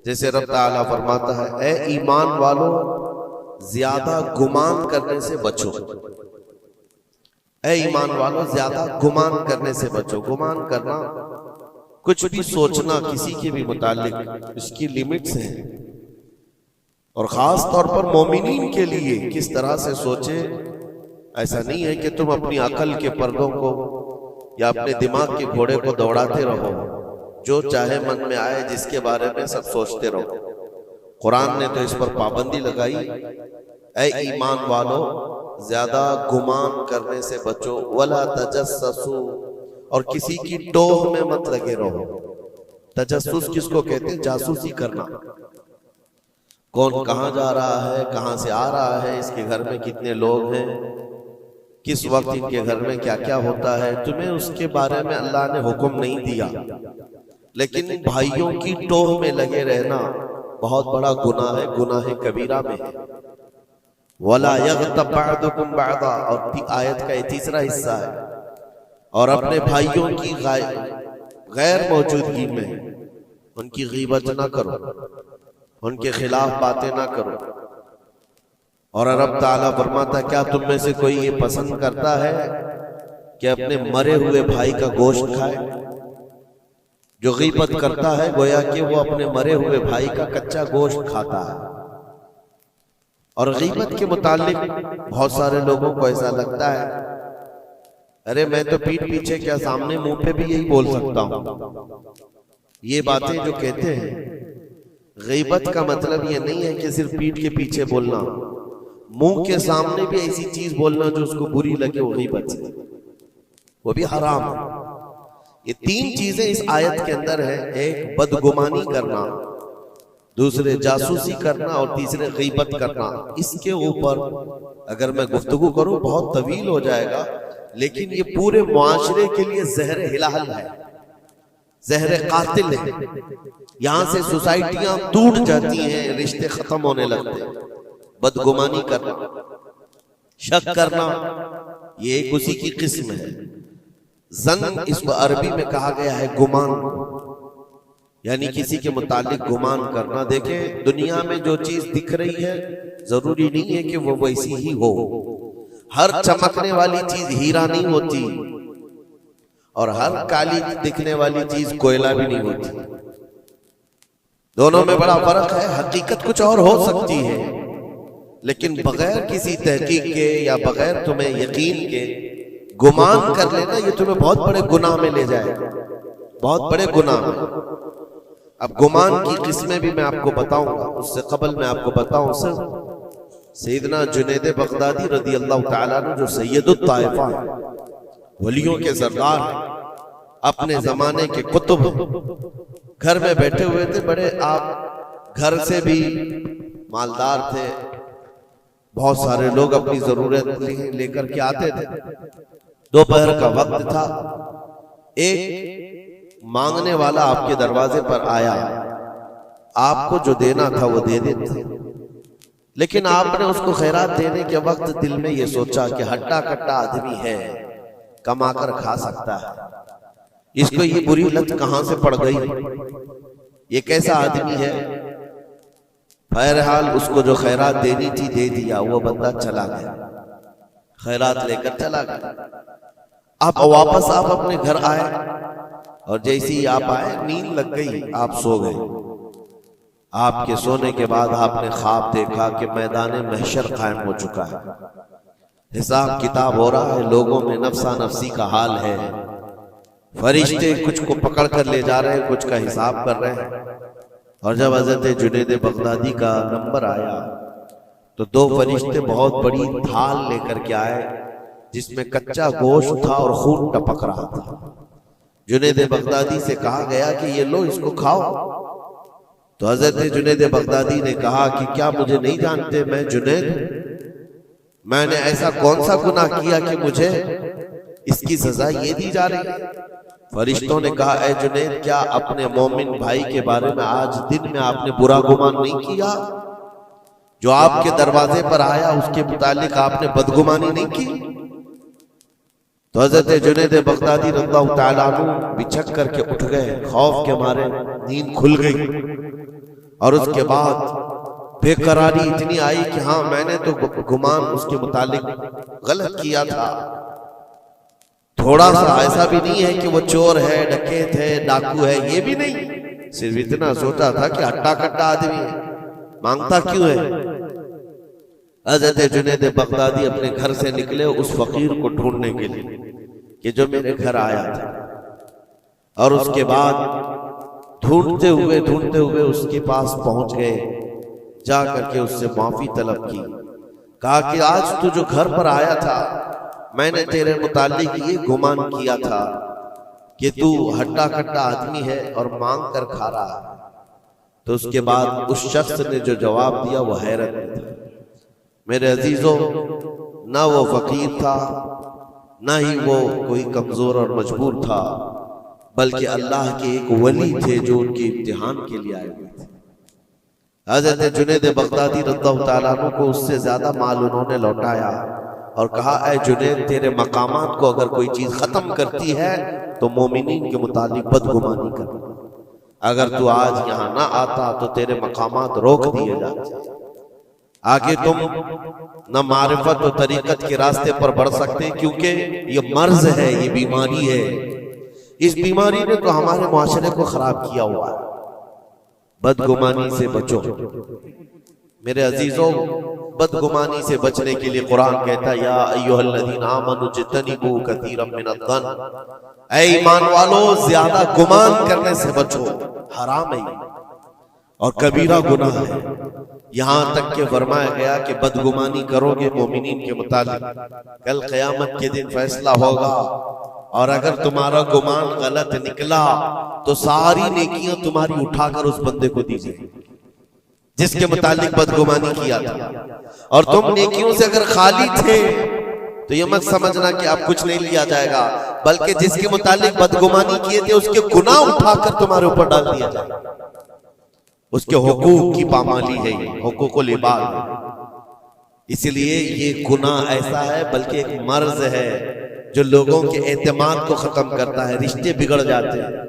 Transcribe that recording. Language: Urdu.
جیسے رب تعالیٰ فرماتا ہے اے ایمان والو زیادہ گمان کرنے سے بچو، اے ایمان والو زیادہ گمان کرنے سے بچو۔ گمان کرنا کچھ بھی سوچنا کسی کے بھی متعلق، اس کی لیمٹس ہیں، اور خاص طور پر مومنین کے لیے کس طرح سے سوچے۔ ایسا نہیں ہے کہ تم اپنی عقل کے پردوں کو یا اپنے دماغ کے گھوڑے کو دوڑاتے رہو، جو چاہے من میں آئے جس کے بارے میں سب سوچتے رہو۔ قرآن نے تو اس پر پابندی لگائی، اے ایمان والو زیادہ گمان کرنے سے بچو، ولا تجسسوا، اور کسی کی ٹوہ میں مت لگے رہو۔ تجسس کس کو کہتے ہیں؟ جاسوسی کرنا، کون کہاں جا رہا ہے، کہاں سے آ رہا ہے، اس کے گھر میں کتنے لوگ ہیں، کس وقت ان کے گھر میں کیا کیا ہوتا ہے، تمہیں اس کے بارے میں اللہ نے حکم نہیں دیا، لیکن بھائیوں کی ٹوہ میں لگے رہنا بہت بڑا گناہ ہے، گناہ کبیرہ میں ہے۔ وَلَا يَغْتَبْ بَعْضُكُمْ بَعْضًا، اور آیت کا یہ تیسرا حصہ ہے، اور اپنے بھائیوں کی غیر موجودگی میں ان کی غیبت نہ کرو، ان کے خلاف باتیں نہ کرو۔ اور رب تعالیٰ فرماتا ہے کیا تم میں سے کوئی یہ پسند کرتا ہے کہ اپنے مرے ہوئے بھائی کا گوشت کھائے؟ جو غیبت کرتا ہے گویا کہ وہ اپنے مرے ہوئے بھائی کا کچا گوشت کھاتا ہے۔ اور غیبت کے متعلق بہت سارے لوگوں کو ایسا لگتا ہے ارے میں تو پیٹھ پیچھے کیا سامنے منہ پہ بھی یہی بول سکتا ہوں۔ یہ باتیں جو کہتے ہیں، غیبت کا مطلب یہ نہیں ہے کہ صرف پیٹھ کے پیچھے بولنا، منہ کے سامنے بھی ایسی چیز بولنا جو اس کو بری لگے، وہ غیبت ہے، وہ بھی حرام ہے۔ یہ تین چیزیں اس آیت کے اندر ہیں، ایک بدگمانی کرنا، دوسرے جاسوسی کرنا، اور تیسرے غیبت کرنا۔ اس کے اوپر اگر میں گفتگو کروں بہت طویل ہو جائے گا، لیکن یہ پورے معاشرے کے لیے زہر ہلال ہے، زہر قاتل ہے۔ یہاں سے سوسائٹیاں ٹوٹ جاتی ہیں، رشتے ختم ہونے لگتے ہیں۔ بدگمانی کرنا، شک کرنا، یہ ایک اسی کی قسم ہے۔ ظن اس کو عربی میں کہا گیا ہے گمان، یعنی کسی کے متعلق گمان کرنا۔ دیکھیں دنیا میں جو چیز دکھ رہی ہے ضروری نہیں ہے کہ وہ ویسی ہی ہو۔ ہر چمکنے والی چیز ہیرا نہیں ہوتی، اور ہر کالی دکھنے والی چیز کوئلہ بھی نہیں ہوتی۔ دونوں میں بڑا فرق ہے۔ حقیقت کچھ اور ہو سکتی ہے، لیکن بغیر کسی تحقیق کے یا بغیر تمہیں یقین کے گمان کر لینا، یہ تمہیں بہت بڑے گناہ میں لے جائے گا، بہت بڑے گناہ میں۔ اب گمان کی قسمیں بھی میں آپ کو بتاؤں گا، اس سے قبل میں آپ کو بتاؤں سیدنا جنید بغدادی رضی اللہ تعالیٰ عنہ جو سید الطائفہ ہیں، ولیوں کے سردار ہیں، اپنے زمانے کے قطب، گھر میں بیٹھے ہوئے تھے، بڑے آپ گھر سے بھی مالدار تھے، بہت سارے لوگ اپنی ضرورت لے کر کے آتے تھے۔ دوپہر کا وقت تھا، ایک مانگنے والا آپ کے دروازے پر آیا، آپ کو جو دینا تھا وہ دے دیتے، لیکن آپ نے اس کو خیرات دینے کے وقت دل میں یہ سوچا کہ ہٹا کٹا آدمی ہے، کما کر کھا سکتا ہے، اس کو یہ بری لت کہاں سے پڑ گئی، یہ کیسا آدمی ہے۔ بہرحال اس کو جو خیرات دینی تھی دے دیا، وہ بندہ چلا گیا، خیرات لے کر چلا گیا۔ اب واپس آپ اپنے گھر آئے، اور جیسے ہی آپ آئے نیند لگ گئی، آپ سو گئے۔ آپ کے سونے کے بعد آپ نے خواب دیکھا کہ میدان محشر قائم ہو چکا ہے، حساب کتاب ہو رہا ہے، لوگوں میں نفسا نفسی کا حال ہے، فرشتے کچھ کو پکڑ کر لے جا رہے ہیں، کچھ کا حساب کر رہے ہیں۔ اور جب حضرت جنید بغدادی کا نمبر آیا تو دو فرشتے بہت بڑی تھال لے کر کے آئے، جس میں کچا گوشت تھا اور خون ٹپک رہا تھا۔ جنید بغدادی سے کہا گیا کہ یہ لو، اس کو کھاؤ۔ تو حضرت جنید بغدادی نے کہا کہ کیا مجھے نہیں جانتے؟ میں جنید ہوں، میں نے ایسا کون سا گناہ کیا کہ مجھے اس کی سزا یہ دی جا رہی ہے؟ فرشتوں نے کہا اے جنید، کیا اپنے مومن بھائی کے بارے میں آج دن میں آپ نے برا گمان نہیں کیا؟ جو آپ کے دروازے پر آیا اس کے متعلق آپ نے بدگمانی نہیں کی؟ تو حضرت جنید بغدادی رضی اللہ تعالیٰ عنہ بچھک کر کے اٹھ گئے، خوف کے مارے نیند کھل گئی۔ اور اس کے بعد بے قراری اتنی آئی کہ ہاں میں نے تو گمان اس کے متعلق غلط کیا تھا، تھوڑا سا ایسا بھی نہیں ہے کہ وہ چور ہے، ڈکیت ہے، ڈاکو ہے، یہ بھی نہیں، صرف اتنا سوچا تھا کہ ہٹا کٹا آدمی ہے، مانگتا کیوں ہے۔ حضرت جنید بغدادی اپنے گھر سے نکلے اس فقیر کو ڈھونڈنے کے لیے کہ جو میرے گھر آیا تھا، اور اس کے بعد ڈھونڈتے ہوئے اس کے پاس پہنچ گئے، جا کر کے اس سے معافی طلب کی، کہا کہ آج تو جو گھر پر آیا تھا میں نے تیرے متعلق یہ گمان کیا تھا کہ تو ہٹا کٹا آدمی ہے اور مانگ کر کھا رہا ہے۔ تو اس کے بعد اس شخص نے جو جواب دیا وہ حیرت میں تھا۔ میرے عزیزوں، نہ وہ فقیر تھا، نہ ہی وہ کوئی کمزور اور مجبور تھا، بلکہ اللہ کے ایک ولی تھے جو ان کے امتحان کے لیے آئے ہوئے تھے۔ حضرت جنید بغدادی رضی اللہ تعالیٰ عنہ کو اس سے زیادہ مال انہوں نے لوٹایا اور کہا اے جنید، تیرے مقامات کو اگر کوئی چیز ختم کرتی ہے تو مومنین کے متعلق بدگمانی کر، اگر تو آج یہاں نہ آتا تو تیرے مقامات روک دیے جاتے، آگے تم نہ معرفت و طریقت کے راستے پر بڑھ سکتے، کیونکہ یہ مرض ہے، یہ بیماری ہے، اس بیماری نے تو ہمارے معاشرے کو خراب کیا ہوا ہے۔ بدگمانی سے بچو میرے عزیزوں، بدگمانی سے بچنے کے لیے قرآن کہتا ہے یا ایھا الذین آمنوا اجتنبوا کثیرا من الظن، اے ایمان والو زیادہ گمان کرنے سے بچو، حرام ہے اور کبیرہ گناہ ہے، یہاں تک کہ فرمایا گیا کہ بدگمانی کرو گے مومنین کے متعلق، کل قیامت کے دن فیصلہ ہوگا، اور اگر تمہارا گمان غلط نکلا تو ساری نیکیاں تمہاری اٹھا کر اس بندے کو دی جائیں جس کے متعلق بدگمانی کیا تھا، اور تم نیکیوں سے اگر خالی تھے تو یہ مت سمجھنا کہ اب کچھ نہیں لیا جائے گا، بلکہ جس کے متعلق بدگمانی کیے تھے اس کے گناہ اٹھا کر تمہارے اوپر ڈال دیا جائے گا۔ اس کے حقوق کی پامالی ہے، یہ حقوق العباد ہے، اس لیے یہ گناہ ایسا ہے بلکہ ایک مرض ہے جو لوگوں کے اعتماد کو ختم کرتا ہے، رشتے بگڑ جاتے ہیں۔